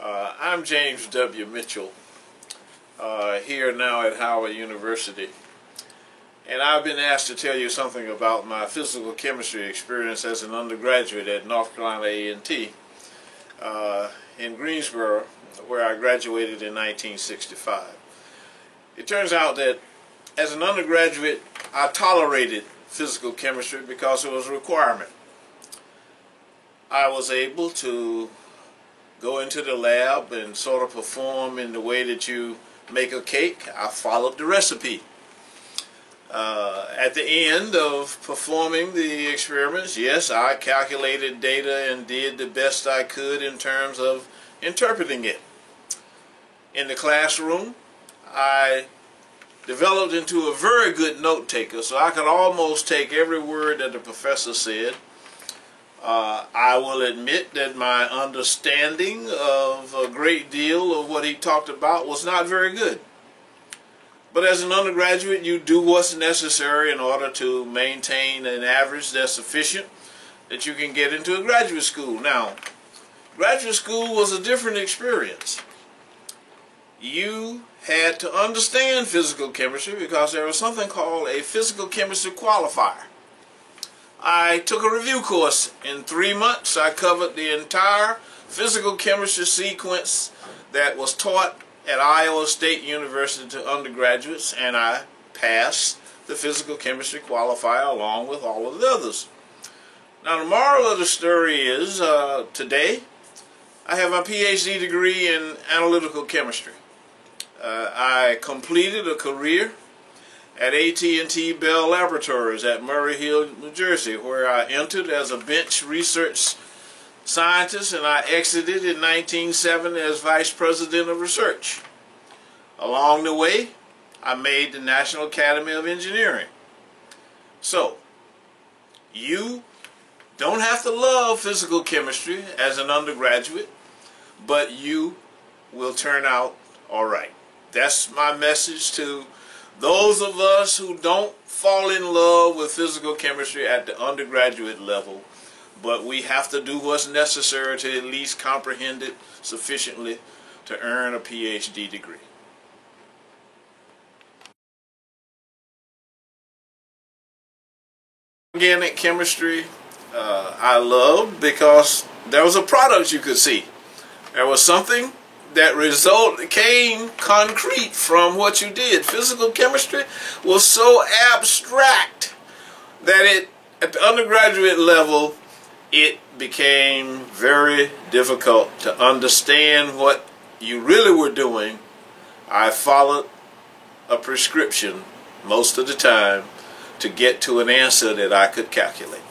I'm James W. Mitchell, here now at Howard University, and I've been asked to tell you something about my physical chemistry experience as an undergraduate at North Carolina A&T in Greensboro, where I graduated in 1965. It turns out that as an undergraduate, I tolerated physical chemistry because it was a requirement. I was able to go into the lab and sort of perform in the way that you make a cake. I followed the recipe. At the end of performing the experiments, yes, I calculated data and did the best I could in terms of interpreting it. In the classroom, I developed into a very good note taker, so I could almost take every word that the professor said. I will admit that my understanding of a great deal of what he talked about was not very good. But as an undergraduate, you do what's necessary in order to maintain an average that's sufficient that you can get into a graduate school. Now, graduate school was a different experience. You had to understand physical chemistry because there was something called a physical chemistry qualifier. I took a review course. In 3 months, I covered the entire physical chemistry sequence that was taught at Iowa State University to undergraduates, and I passed the physical chemistry qualifier along with all of the others. Now, the moral of the story is, today, I have my PhD degree in analytical chemistry. I completed a career at AT&T Bell Laboratories at Murray Hill, New Jersey, where I entered as a bench research scientist and I exited in 1970 as Vice President of Research. Along the way, I made the National Academy of Engineering. So, you don't have to love physical chemistry as an undergraduate, but you will turn out all right. That's my message to those of us who don't fall in love with physical chemistry at the undergraduate level, but we have to do what's necessary to at least comprehend it sufficiently to earn a PhD degree. Organic chemistry I loved because there was a product you could see. There was something that came concrete from what you did. Physical chemistry was so abstract that at the undergraduate level, it became very difficult to understand what you really were doing. I followed a prescription most of the time to get to an answer that I could calculate.